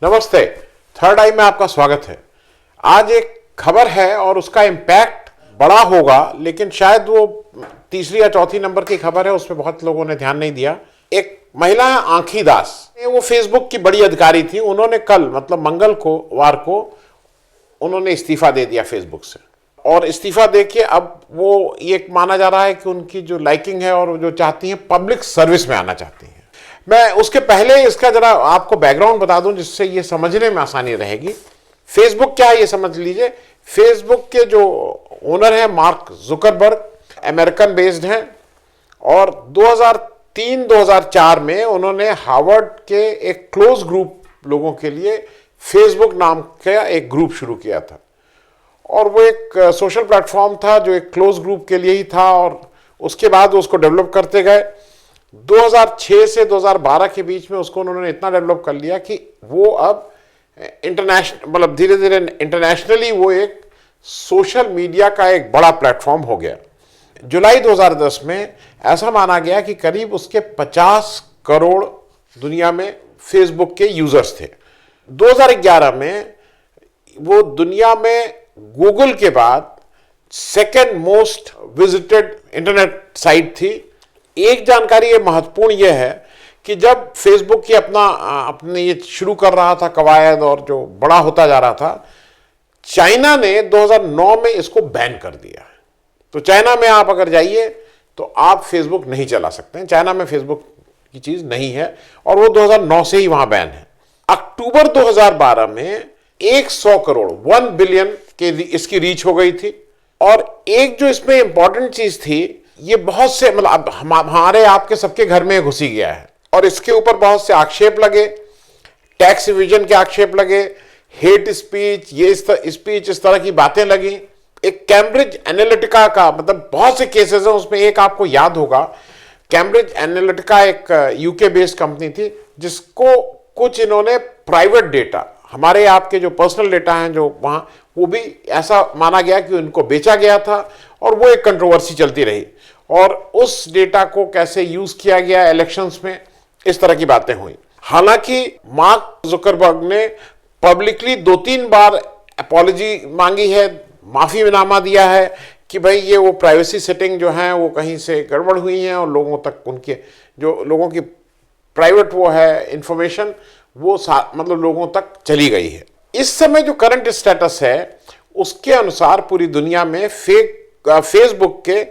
नमस्ते। थर्ड आई में आपका स्वागत है। आज एक खबर है और उसका इम्पैक्ट बड़ा होगा, लेकिन शायद वो तीसरी या चौथी नंबर की खबर है, उस पर बहुत लोगों ने ध्यान नहीं दिया। एक महिला है आंखी दास, वो फेसबुक की बड़ी अधिकारी थी। उन्होंने कल मतलब मंगलवार को उन्होंने इस्तीफा दे दिया फेसबुक से, और इस्तीफा देके अब वो ये माना जा रहा है कि उनकी जो लाइकिंग है और जो चाहती हैं पब्लिक सर्विस में आना चाहती हैं। मैं उसके पहले इसका जरा आपको बैकग्राउंड बता दूं जिससे ये समझने में आसानी रहेगी। फेसबुक क्या है ये समझ लीजिए। फेसबुक के जो ओनर हैं मार्क जुकरबर्ग, अमेरिकन बेस्ड हैं, और 2003-2004 में उन्होंने हार्वर्ड के एक क्लोज ग्रुप लोगों के लिए फेसबुक नाम का एक ग्रुप शुरू किया था, और वो एक सोशल प्लेटफॉर्म था जो एक क्लोज ग्रुप के लिए ही था, और उसके बाद उसको डेवलप करते गए। 2006 से 2012 के बीच में उसको उन्होंने इतना डेवलप कर लिया कि वो अब इंटरनेशनल मतलब धीरे धीरे इंटरनेशनली वो एक सोशल मीडिया का एक बड़ा प्लेटफॉर्म हो गया। जुलाई 2010 में ऐसा माना गया कि करीब उसके 50 करोड़ दुनिया में फेसबुक के यूजर्स थे। 2011 में वो दुनिया में गूगल के बाद second most visited internet site थी। एक जानकारी ये महत्वपूर्ण ये है कि जब फेसबुक की अपने ये शुरू कर रहा था कवायद और जो बड़ा होता जा रहा था, चाइना ने 2009 में इसको बैन कर दिया। तो चाइना में आप अगर जाइए तो आप फेसबुक नहीं चला सकते हैं। चाइना में फेसबुक की चीज नहीं है, और वो 2009 से ही वहां बैन है। अक्टूबर 2012 में 100 करोड़ 1 बिलियन के इसकी रीच हो गई थी। और एक जो इसमें इंपॉर्टेंट चीज थी, ये बहुत से मतलब हमारे आपके सबके घर में घुसी गया है, और इसके ऊपर बहुत से आक्षेप लगे, टैक्स इविजन के आक्षेप लगे, हेट स्पीच, ये स्पीच, इस तरह की बातें लगी। एक कैम्ब्रिज एनालिटिका का मतलब बहुत से केसेस हैं, उसमें एक आपको याद होगा। कैम्ब्रिज एनालिटिका एक यूके बेस्ड कंपनी थी जिसको कुछ इन्होंने प्राइवेट डेटा, हमारे आपके जो पर्सनल डेटा हैं जो वहां, वो भी ऐसा माना गया कि उनको बेचा गया था, और वो एक कंट्रोवर्सी चलती रही, और उस डेटा को कैसे यूज किया गया इलेक्शंस में, इस तरह की बातें हुई। हालांकि मार्क जुकरबर्ग ने पब्लिकली 2-3 बार अपॉलॉजी मांगी है, माफीनामा दिया है कि भाई ये वो प्राइवेसी सेटिंग जो है वो कहीं से गड़बड़ हुई है, और लोगों तक उनके जो लोगों की प्राइवेट वो है इंफॉर्मेशन वो मतलब लोगों तक चली गई है। इस समय जो करंट स्टेटस है उसके अनुसार पूरी दुनिया में फेसबुक के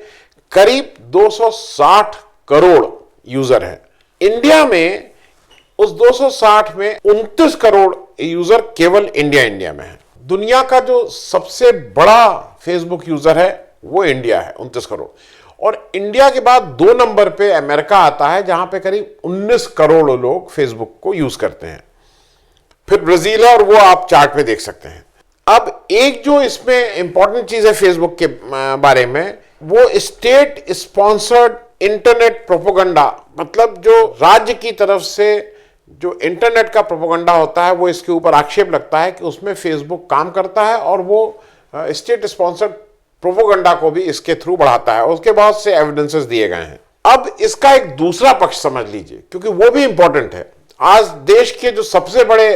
करीब 260 करोड़ यूजर हैं। इंडिया में उस 260 में 29 करोड़ यूजर केवल इंडिया में है। दुनिया का जो सबसे बड़ा फेसबुक यूजर है वो इंडिया है, 29 करोड़। और इंडिया के बाद 2 नंबर पे अमेरिका आता है, जहां पे करीब 19 करोड़ लोग फेसबुक को यूज करते हैं। फिर ब्राजील है, और वो आप चार्ट में देख सकते हैं। अब एक जो इसमें इंपॉर्टेंट चीज है फेसबुक के बारे में, वो स्टेट स्पॉन्सर्ड इंटरनेट प्रोपोगंडा, मतलब जो राज्य की तरफ से जो इंटरनेट का प्रोपोगंडा होता है, वो इसके ऊपर आक्षेप लगता है कि उसमें फेसबुक काम करता है, और वो स्टेट स्पॉन्सर्ड प्रोपोगंडा को भी इसके थ्रू बढ़ाता है। उसके बहुत से एविडेंसेस दिए गए हैं। अब इसका एक दूसरा पक्ष समझ लीजिए, क्योंकि वो भी इंपॉर्टेंट है। आज देश के जो सबसे बड़े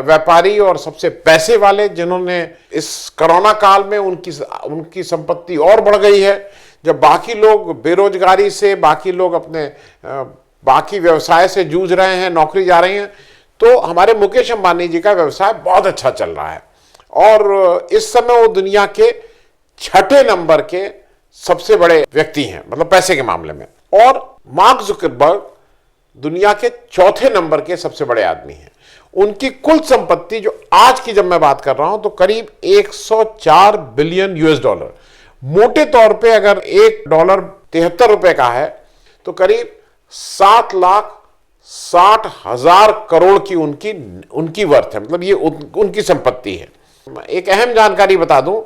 व्यापारी और सबसे पैसे वाले, जिन्होंने इस कोरोना काल में उनकी संपत्ति और बढ़ गई है, जब बाकी लोग बेरोजगारी से, बाकी लोग अपने बाकी व्यवसाय से जूझ रहे हैं, नौकरी जा रही हैं, तो हमारे मुकेश अंबानी जी का व्यवसाय बहुत अच्छा चल रहा है, और इस समय वो दुनिया के 6ठे नंबर के सबसे बड़े व्यक्ति हैं, मतलब पैसे के मामले में। और मार्क जुकरबर्ग दुनिया के 4थे नंबर के सबसे बड़े आदमी हैं। उनकी कुल संपत्ति जो आज की जब मैं बात कर रहा हूं तो करीब 104 बिलियन यूएस डॉलर। मोटे तौर पे अगर $1 $73 का है तो करीब 7,60,000 करोड़ की उनकी वर्थ है, मतलब ये उनकी संपत्ति है। एक अहम जानकारी बता दूं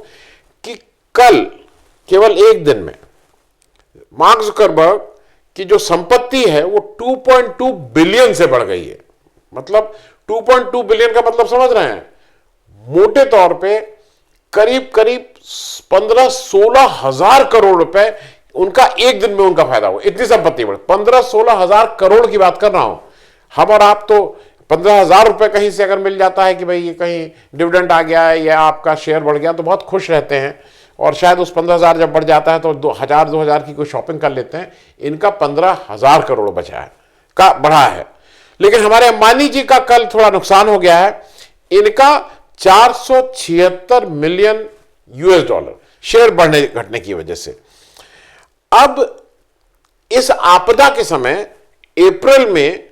कि कल केवल एक दिन में मार्क जुकरबर्ग की जो संपत्ति है वो 2.2 बिलियन से बढ़ गई है। मतलब 2.2 बिलियन का मतलब समझ रहे हैं, मोटे तौर पे करीब 15-16 हजार करोड़ रुपए उनका एक दिन में उनका फायदा हुआ। इतनी संपत्ति बढ़ 15-16 हजार करोड़ की बात कर रहा हूं। हम और आप तो 15,000 रुपये कहीं से अगर मिल जाता है कि भाई ये कहीं डिविडेंड आ गया है या आपका शेयर बढ़ गया तो बहुत खुश रहते हैं, और शायद उस 15,000 जब बढ़ जाता है तो 2,000 की कोई शॉपिंग कर लेते हैं। इनका 15,000 करोड़ बचा है का बढ़ा है। लेकिन हमारे अंबानी जी का कल थोड़ा नुकसान हो गया है, इनका 476 मिलियन US डॉलर शेयर बढ़ने घटने की वजह से। अब इस आपदा के समय अप्रैल में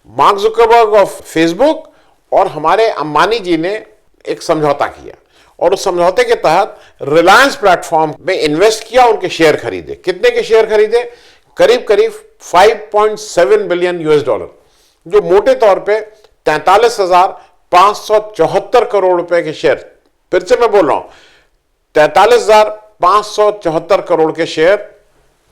मार्क जुकरबर्ग ऑफ फेसबुक और हमारे अंबानी जी ने एक समझौता किया, और उस समझौते के तहत रिलायंस प्लेटफॉर्म में इन्वेस्ट किया, उनके शेयर खरीदे। कितने के शेयर खरीदे? करीब करीब 5.7 बिलियन US डॉलर, जो मोटे तौर पे 43,574 करोड़ रुपए के शेयर। फिर से मैं बोल रहा हूं, 43,574 करोड़ के शेयर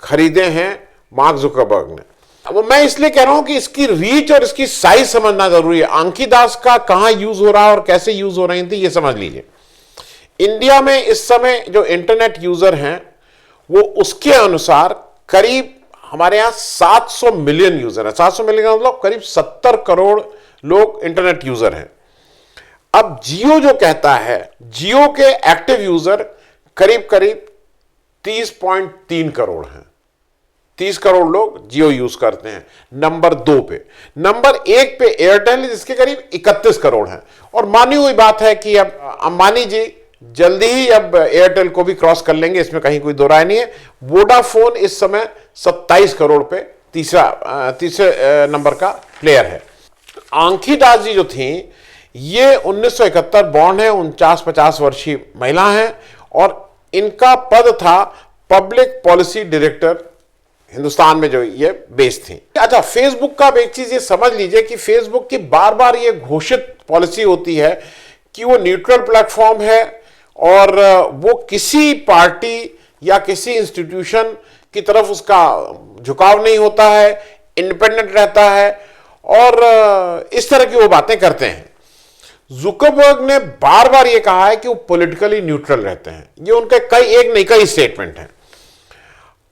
खरीदे हैं मार्क जुकरबर्ग ने। अब मैं इसलिए कह रहा हूं कि इसकी रीच और इसकी साइज समझना जरूरी है। आंखी दास का कहां यूज हो रहा है और कैसे यूज हो रही थी, ये समझ लीजिए। इंडिया में इस समय जो इंटरनेट यूजर हैं वो उसके अनुसार करीब हमारे यहां 700 मिलियन यूजर है। 700 मिलियन मतलब करीब 70 करोड़ लोग इंटरनेट यूजर हैं। अब जियो जो कहता है, जियो के एक्टिव यूजर करीब करीब 30.3 करोड़ हैं। 30 करोड़ लोग जियो यूज करते हैं। नंबर 2 पे, नंबर 1 पे एयरटेल, जिसके करीब 31 करोड़ हैं। और मानी हुई बात है कि अब अंबानी जी जल्दी ही अब एयरटेल को भी क्रॉस कर लेंगे, इसमें कहीं कोई दो राय नहीं है। वोडाफोन इस समय 27 करोड़ पे तीसरे नंबर का प्लेयर है। आंखी दास जी जो थी, ये 1971 बॉर्न है, 49-50 वर्षीय महिला हैं, और इनका पद था पब्लिक पॉलिसी डायरेक्टर हिंदुस्तान में, जो ये बेस्ड थी। अच्छा, फेसबुक का एक चीज ये समझ लीजिए कि फेसबुक की बार बार ये घोषित पॉलिसी होती है कि वो न्यूट्रल प्लेटफॉर्म है और वो किसी पार्टी या किसी इंस्टीट्यूशन की तरफ उसका झुकाव नहीं होता है, इंडिपेंडेंट रहता है, और इस तरह की वो बातें करते हैं। जुकरबर्ग ने बार बार ये कहा है कि वो पॉलिटिकली न्यूट्रल रहते हैं। ये उनके कई स्टेटमेंट हैं।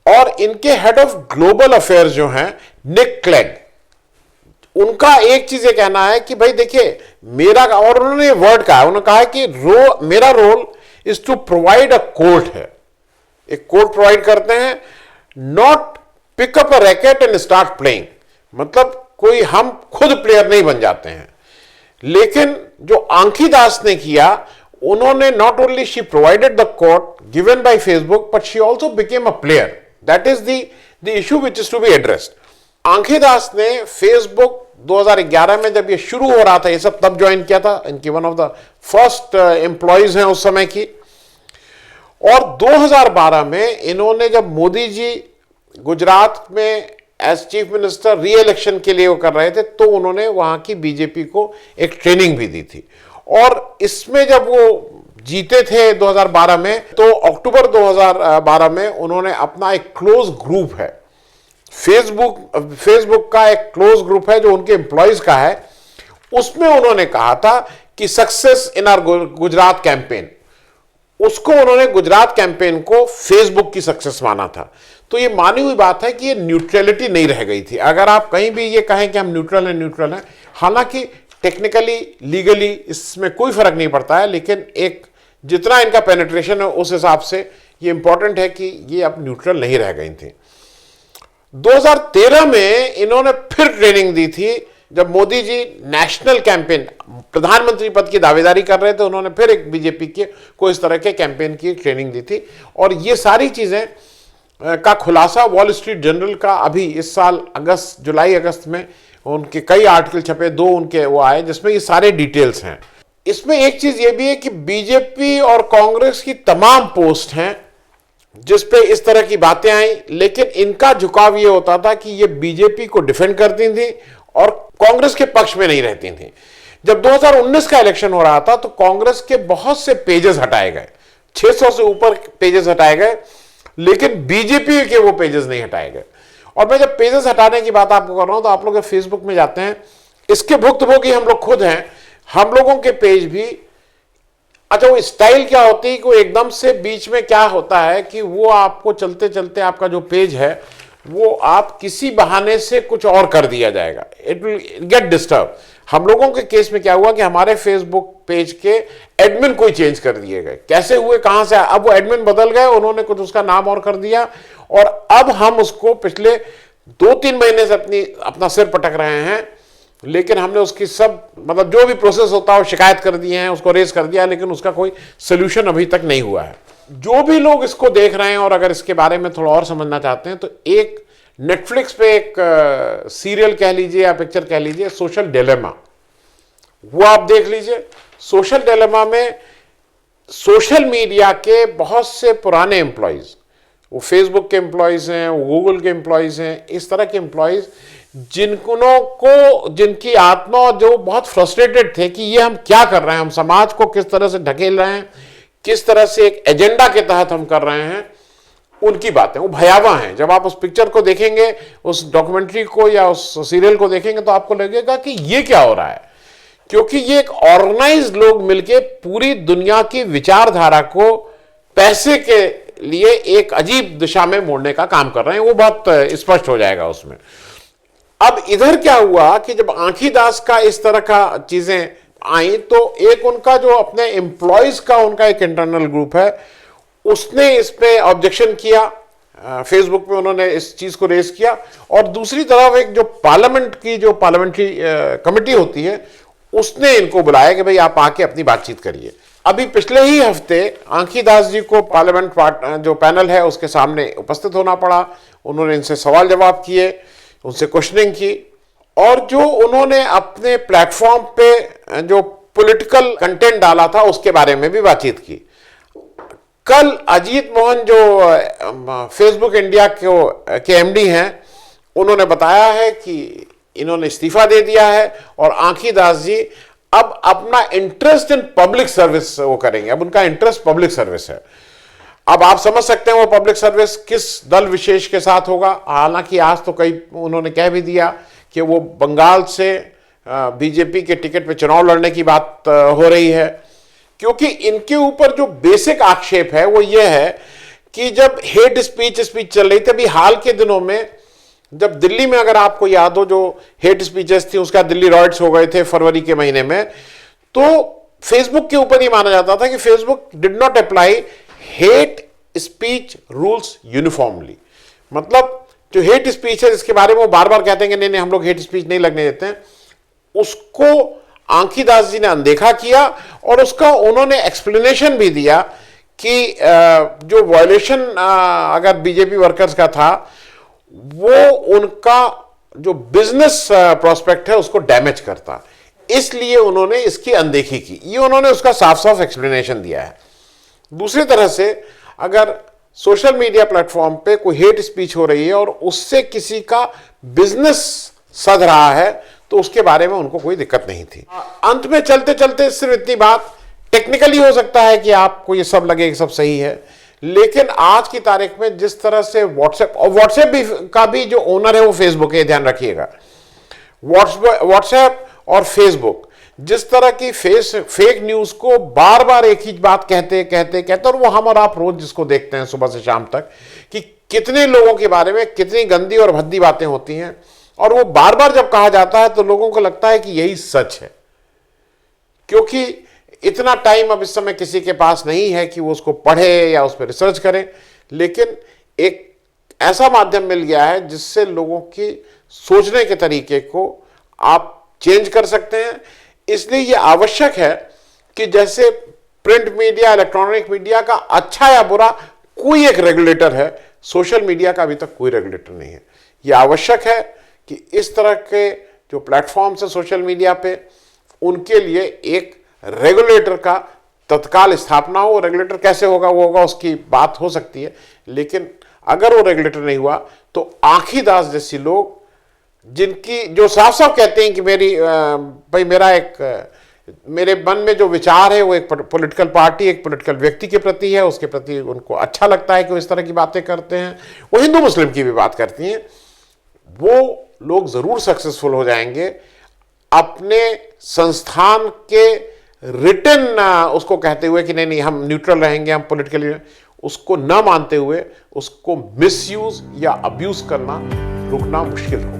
और इनके हेड ऑफ ग्लोबल अफेयर्स जो हैं निक क्लेग, उनका एक चीज ये कहना है कि भाई देखिए मेरा, और उन्होंने वर्ड कहा है, उन्होंने कहा है कि मेरा role is to provide a court है, एक कोर्ट प्रोवाइड करते हैं, not pick up a racket and start playing. मतलब कोई हम खुद प्लेयर नहीं बन जाते हैं। लेकिन जो आंखी दास ने किया, उन्होंने not only she provided the court given by Facebook, but she also became a player. That is the issue which is to be addressed. Ankhi Das ने फेसबुक 2011 में जब ये शुरू हो रहा था, ये सब तब ज्वाइन किया था, इनकी one of the first employees हैं उस समय की। और 2012 में इन्होंने, जब मोदी जी गुजरात में as chief minister re election के लिए वो कर रहे थे, तो उन्होंने वहां की बीजेपी को एक ट्रेनिंग भी दी थी। और इसमें जब वो जीते थे 2012 में, तो अक्टूबर 2012 में उन्होंने अपना एक क्लोज ग्रुप है, फेसबुक का एक क्लोज ग्रुप है जो उनके एम्प्लॉयज का है, उसमें उन्होंने कहा था कि success in our Gujarat campaign, उसको उन्होंने गुजरात कैंपेन को फेसबुक की सक्सेस माना था। तो ये मानी हुई बात है कि ये न्यूट्रलिटी नहीं रह गई थी। अगर आप कहीं भी ये कहें कि हम न्यूट्रल हैं, हालांकि टेक्निकली लीगली इसमें कोई फर्क नहीं पड़ता है, लेकिन एक जितना इनका पेनिट्रेशन है उस हिसाब से ये इंपॉर्टेंट है कि ये अब न्यूट्रल नहीं रह गई थी। 2013 में इन्होंने फिर ट्रेनिंग दी थी, जब मोदी जी नेशनल कैंपेन, प्रधानमंत्री पद की दावेदारी कर रहे थे, उन्होंने फिर एक बीजेपी के को इस तरह के कैंपेन की ट्रेनिंग दी थी। और ये सारी चीजें का खुलासा वॉल स्ट्रीट जर्नल का अभी इस साल जुलाई अगस्त में उनके कई आर्टिकल छपे, 2 उनके वो आए जिसमें ये सारे डिटेल्स हैं। इसमें एक चीज ये भी है कि बीजेपी और कांग्रेस की तमाम पोस्ट हैं जिस पे इस तरह की बातें आई, लेकिन इनका झुकाव ये होता था कि ये बीजेपी को डिफेंड करती थी और कांग्रेस के पक्ष में नहीं रहती थी। जब 2019 का इलेक्शन हो रहा था तो कांग्रेस के बहुत से पेजेस हटाए गए, 600 से ऊपर पेजेस हटाए गए, लेकिन बीजेपी के वो पेजेस नहीं हटाए गए। और मैं जब पेजेस हटाने की बात आपको कर रहा हूं तो आप लोग फेसबुक में जाते हैं, इसके भुक्तभोगी हम लोग खुद हैं। हम लोगों के पेज भी, अच्छा वो स्टाइल क्या होती है कि वो एकदम से बीच में क्या होता है कि वो आपको चलते चलते आपका जो पेज है वो आप किसी बहाने से कुछ और कर दिया जाएगा, इट विल गेट डिस्टर्ब। हम लोगों के केस में क्या हुआ कि हमारे फेसबुक पेज के एडमिन कोई चेंज कर दिए गए, कैसे हुए कहां से, अब वो एडमिन बदल गए, उन्होंने कुछ उसका नाम और कर दिया, और अब हम उसको पिछले 2-3 महीने से अपना सिर पटक रहे हैं। लेकिन हमने उसकी सब मतलब जो भी प्रोसेस होता है वो शिकायत कर दिए हैं, उसको रेज कर दिया, लेकिन उसका कोई सोल्यूशन अभी तक नहीं हुआ है। जो भी लोग इसको देख रहे हैं और अगर इसके बारे में थोड़ा और समझना चाहते हैं तो एक नेटफ्लिक्स पे एक सीरियल कह लीजिए या पिक्चर कह लीजिए, सोशल डिलेमा, वो आप देख लीजिए। सोशल डिलेमा में सोशल मीडिया के बहुत से पुराने एम्प्लॉयज, वो फेसबुक के एम्प्लॉयज हैं, वो गूगल के एम्प्लॉयज हैं, इस तरह के एम्प्लॉयज जिनकी आत्मा जो बहुत फ्रस्ट्रेटेड थे कि ये हम क्या कर रहे हैं, हम समाज को किस तरह से ढकेल रहे हैं, किस तरह से एक एजेंडा के तहत हम कर रहे हैं, उनकी बातें वो भयावह हैं। जब आप उस पिक्चर को देखेंगे, उस डॉक्यूमेंट्री को या उस सीरियल को देखेंगे तो आपको लगेगा कि ये क्या हो रहा है, क्योंकि ये एक ऑर्गेनाइज्ड लोग मिलके पूरी दुनिया की विचारधारा को पैसे के लिए एक अजीब दिशा में मोड़ने का काम कर रहे हैं। वो बहुत स्पष्ट हो जाएगा उसमें। अब इधर क्या हुआ कि जब आंखी दास का इस तरह का चीजें आई तो एक उनका जो अपने एम्प्लॉयज का उनका एक इंटरनल ग्रुप है, उसने इस पे ऑब्जेक्शन किया, फेसबुक पे उन्होंने इस चीज को रेज किया। और दूसरी तरफ एक जो पार्लियामेंट की जो पार्लियामेंट्री कमेटी होती है, उसने इनको बुलाया कि भाई आप आके अपनी बातचीत करिए। अभी पिछले ही हफ्ते आंखी दास जी को पार्लियामेंट जो पैनल है उसके सामने उपस्थित होना पड़ा। उन्होंने इनसे सवाल जवाब किए, उनसे क्वेश्चनिंग की, और जो उन्होंने अपने प्लेटफॉर्म पे जो पॉलिटिकल कंटेंट डाला था उसके बारे में भी बातचीत की। कल अजीत मोहन जो फेसबुक इंडिया के एमडी हैं, उन्होंने बताया है कि इन्होंने इस्तीफा दे दिया है और आंखी दास जी अब अपना इंटरेस्ट इन पब्लिक सर्विस वो करेंगे। अब उनका इंटरेस्ट पब्लिक सर्विस है। अब आप समझ सकते हैं वो पब्लिक सर्विस किस दल विशेष के साथ होगा। हालांकि आज तो कई उन्होंने कह भी दिया कि वो बंगाल से बीजेपी के टिकट पे चुनाव लड़ने की बात हो रही है, क्योंकि इनके ऊपर जो बेसिक आक्षेप है वो ये है कि जब हेट स्पीच चल रही थी अभी हाल के दिनों में, जब दिल्ली में अगर आपको याद हो जो हेट स्पीचेस थी उसका दिल्ली रॉयट्स हो गए थे फरवरी के महीने में, तो फेसबुक के ऊपर ही माना जाता था कि Facebook did not apply hate speech rules uniformly. मतलब जो हेट स्पीच है जिसके बारे में वो बार बार कहते हैं कि नहीं हम लोग हेट स्पीच नहीं लगने देते हैं, उसको आंखी दास जी ने अनदेखा किया और उसका उन्होंने एक्सप्लेनेशन भी दिया कि जो वायलेशन अगर बीजेपी वर्कर्स का था वो उनका जो बिजनेस प्रोस्पेक्ट है उसको डैमेज करता, इसलिए उन्होंने इसकी अनदेखी की। ये उन्होंने उसका साफ साफ एक्सप्लेनेशन दिया है। दूसरी तरह से अगर सोशल मीडिया प्लेटफॉर्म पे कोई हेट स्पीच हो रही है और उससे किसी का बिजनेस सध रहा है तो उसके बारे में उनको कोई दिक्कत नहीं थी। अंत में चलते चलते सिर्फ इतनी बात, टेक्निकली हो सकता है कि आपको ये सब लगे कि सब सही है, लेकिन आज की तारीख में जिस तरह से व्हाट्सएप भी का भी जो ओनर है वो फेसबुक है, ध्यान रखिएगा। व्हाट्सएप और फेसबुक जिस तरह की फेक न्यूज को बार बार एक ही बात कहते और वो हम और आप रोज जिसको देखते हैं सुबह से शाम तक कि कितने लोगों के बारे में कितनी गंदी और भद्दी बातें होती हैं, और वो बार बार जब कहा जाता है तो लोगों को लगता है कि यही सच है, क्योंकि इतना टाइम अब इस समय किसी के पास नहीं है कि वो उसको पढ़े या उस पर रिसर्च करे। लेकिन एक ऐसा माध्यम मिल गया है जिससे लोगों की सोचने के तरीके को आप चेंज कर सकते हैं। इसलिए ये आवश्यक है कि जैसे प्रिंट मीडिया, इलेक्ट्रॉनिक मीडिया का अच्छा या बुरा कोई एक रेगुलेटर है, सोशल मीडिया का अभी तक कोई रेगुलेटर नहीं है। यह आवश्यक है कि इस तरह के जो प्लेटफॉर्म्स है सोशल मीडिया पे, उनके लिए एक रेगुलेटर का तत्काल स्थापना हो। रेगुलेटर कैसे होगा वो होगा उसकी बात हो सकती है, लेकिन अगर वो रेगुलेटर नहीं हुआ तो आंखी दास जैसी लोग जिनकी जो साफ साफ कहते हैं कि मेरे मन में जो विचार है वो एक पॉलिटिकल पार्टी, एक पॉलिटिकल व्यक्ति के प्रति है, उसके प्रति उनको अच्छा लगता है कि वो इस तरह की बातें करते हैं, वो हिंदू मुस्लिम की भी बात करती हैं, वो लोग जरूर सक्सेसफुल हो जाएंगे। अपने संस्थान के रिटन उसको कहते हुए कि नहीं हम न्यूट्रल रहेंगे, हम पॉलिटिकली, उसको न मानते हुए उसको मिसयूज या अब्यूज करना रुकना मुश्किल होगा।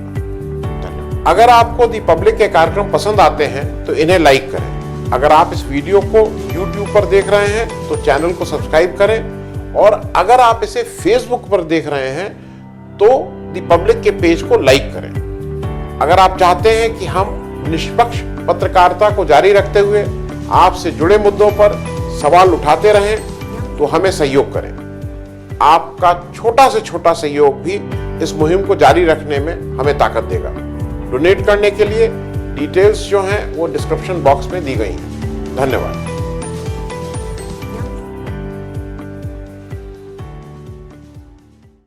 धन्यवाद। अगर आपको दी पब्लिक के कार्यक्रम पसंद आते हैं तो इन्हें लाइक करें। अगर आप इस वीडियो को YouTube पर देख रहे हैं तो चैनल को सब्सक्राइब करें, और अगर आप इसे Facebook पर देख रहे हैं तो दी पब्लिक के पेज को लाइक करें। अगर आप चाहते हैं कि हम निष्पक्ष पत्रकारिता को जारी रखते हुए आपसे जुड़े मुद्दों पर सवाल उठाते रहें तो हमें सहयोग करें। आपका छोटा से छोटा सहयोग भी इस मुहिम को जारी रखने में हमें ताकत देगा। डोनेट करने के लिए डिटेल्स जो हैं वो डिस्क्रिप्शन बॉक्स में दी गई हैं। धन्यवाद।